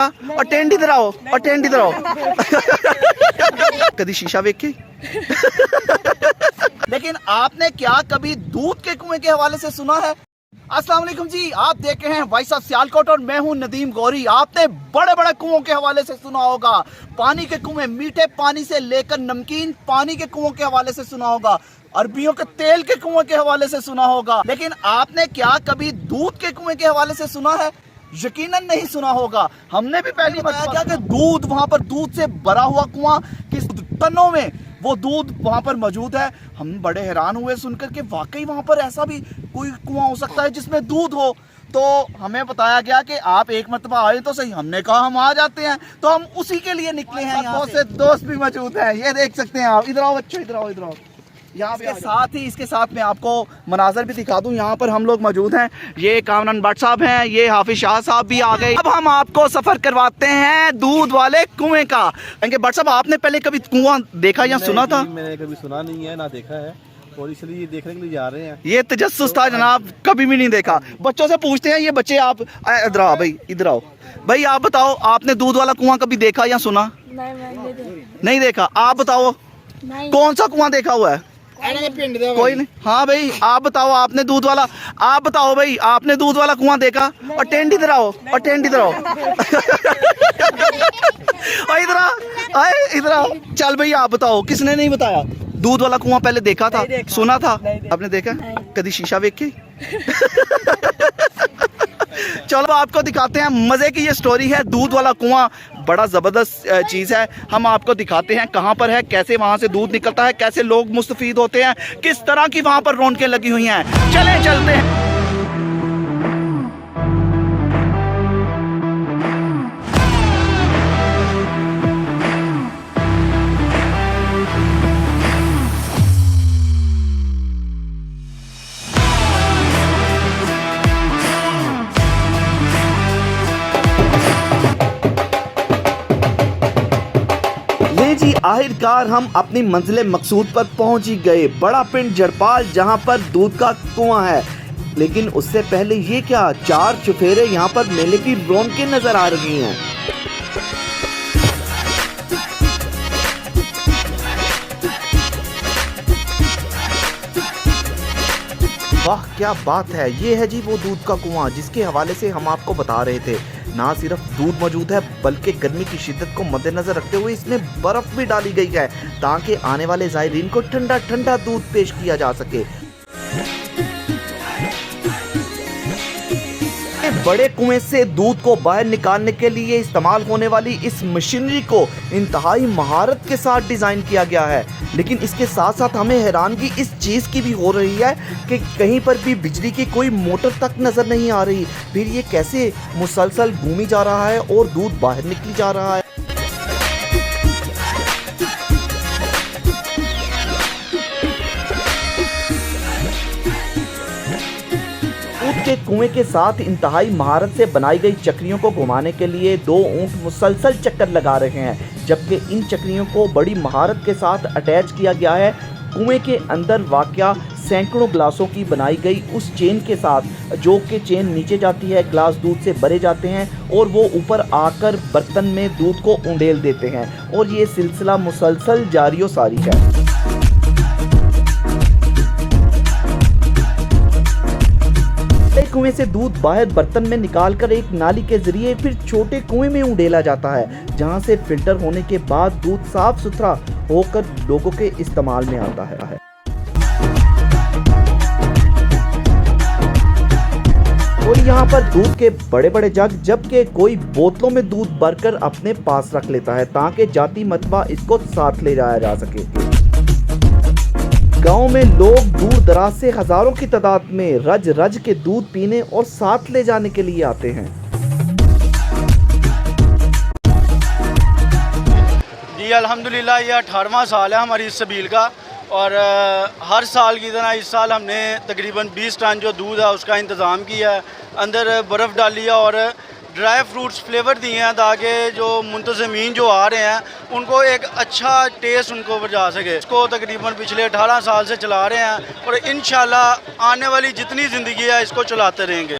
Attend इधर आओ, attend इधर आओ। कभी शीशा देख के। लेकिन आपने क्या कभी दूध के कुएं के हवाले से सुना है? अस्सलाम वालेकुम जी, आप देख रहे हैं वॉइस ऑफ सियालकोट और मैं हूं नदीम गौरी। आपने बड़े बड़े कुओं के हवाले से सुना होगा, पानी के कुएं, मीठे पानी से लेकर नमकीन पानी के कुओं के हवाले से सुना होगा, अरबियों के तेल के कुएं के हवाले से सुना होगा। लेकिन आपने क्या कभी दूध के कुएं के हवाले से सुना है? यकीनन नहीं सुना होगा। हमने भी पहली बताया क्या कि दूध, वहां पर दूध से भरा हुआ कुआं, किस टनों में वो दूध वहां पर मौजूद है। हम बड़े हैरान हुए सुनकर के वाकई वहां पर ऐसा भी कोई कुआं हो सकता है जिसमें दूध हो। तो हमें बताया गया कि आप एक मरतबा आए तो सही। हमने कहा हम आ जाते हैं, तो हम उसी के लिए निकले हैं। बहुत से दोस्त भी मौजूद हैं, ये देख सकते हैं आप। इधर आओ बच्चों, इधर आओ, इधर आओ। यहाँ के साथ ही इसके साथ मैं आपको मनाजर भी दिखा दूं। यहाँ पर हम लोग मौजूद हैं, ये कामरान भट्ट साहब हैं, ये हाफिज शाह साहब भी आ गए। अब हम आपको सफर करवाते हैं दूध वाले कुएं का। भट्ट साहब, आपने पहले कभी कुआं देखा या सुना था? मैंने कभी सुना नहीं है, ना देखा है, और इसलिए देखने के लिए जा रहे हैं। ये तजस्सुस था जनाब, कभी भी नहीं देखा। बच्चों से पूछते हैं, ये बच्चे आप इधर आओ भाई, इधर आओ भाई, आप बताओ आपने दूध वाला कुआं कभी देखा या सुना? नहीं देखा। आप बताओ कौन सा कुआं देखा हुआ है? कोई नहीं। हाँ भाई, आप बताओ आपने दूध वाला, आप बताओ भाई आपने दूध वाला कुआं देखा? अटेंड इधर आओ, अटेंड इधर आओ। इधर आ, इधर आओ। चल भाई आप बताओ, किसने नहीं बताया? दूध वाला कुआं पहले देखा था, सुना था? आपने देखा कभी शीशा देख के? चलो आपको दिखाते हैं, मजे की ये स्टोरी है। दूध वाला कुआं बड़ा जबरदस्त चीज है। हम आपको दिखाते हैं कहां पर है, कैसे वहां से दूध निकलता है, कैसे लोग मुस्तफीद होते हैं, किस तरह की वहां पर रौनकें लगी हुई हैं। चले चलते हैं। जी आखिरकार हम अपनी मंजिल मकसूद पर पहुंच ही गए, बड़ा पिंड जड़पाल, जहां पर दूध का कुआं है। लेकिन उससे पहले ये क्या, 4 चुफेरे यहां पर मेले की रौनकें नजर आ रही हैं। वाह क्या बात है, ये है जी वो दूध का कुआं जिसके हवाले से हम आपको बता रहे थे। ना सिर्फ दूध मौजूद है बल्कि गर्मी की शिद्दत को मद्देनजर रखते हुए इसमें बर्फ भी डाली गई है ताकि आने वाले ज़ायरीन को ठंडा ठंडा दूध पेश किया जा सके। बड़े कुएं से दूध को बाहर निकालने के लिए इस्तेमाल होने वाली इस मशीनरी को इंतहाई महारत के साथ डिज़ाइन किया गया है। लेकिन इसके साथ साथ हमें हैरानगी इस चीज़ की भी हो रही है कि कहीं पर भी बिजली की कोई मोटर तक नज़र नहीं आ रही। फिर ये कैसे मुसलसल घूमी जा रहा है और दूध बाहर निकली जा रहा है। के कुएं के साथ इंतहाई महारत से बनाई गई चक्रियों को घुमाने के लिए 2 ऊंट मुसलसल चक्कर लगा रहे हैं, जबकि इन चक्रियों को बड़ी महारत के साथ अटैच किया गया है कुएं के अंदर वाक़या सैकड़ों गिलासों की बनाई गई उस चेन के साथ, जो कि चेन नीचे जाती है, गिलास दूध से भरे जाते हैं और वो ऊपर आकर बर्तन में दूध को उंडेल देते हैं और ये सिलसिला मुसलसल जारी व सारी है। कुएं से दूध बाहर बर्तन में निकालकर एक नाली के जरिए फिर छोटे कुएं में उंडेला जाता है, जहां से फिल्टर होने के बाद दूध साफ सुथरा होकर लोगों के इस्तेमाल में आता है। और यहाँ पर दूध के बड़े बड़े जग, जबकि कोई बोतलों में दूध भरकर अपने पास रख लेता है ताकि जाती मरतबा इसको साथ ले जाया जा सके। गांव में लोग दूर दराज से हजारों की तादाद में रज रज के दूध पीने और साथ ले जाने के लिए आते हैं। जी अल्हम्दुलिल्लाह, ये 18वां साल है हमारी इस सबील का और हर साल की तरह इस साल हमने तकरीबन 20 टन जो दूध है उसका इंतज़ाम किया है। अंदर बर्फ़ डाली है और ड्राई फ्रूट्स फ्लेवर दिए हैं ताकि जो मुंतज़मीन जो आ रहे हैं उनको एक अच्छा टेस्ट उनको बजा सके। इसको तकरीबन पिछले 18 साल से चला रहे हैं और इंशाल्लाह आने वाली जितनी ज़िंदगी है इसको चलाते रहेंगे।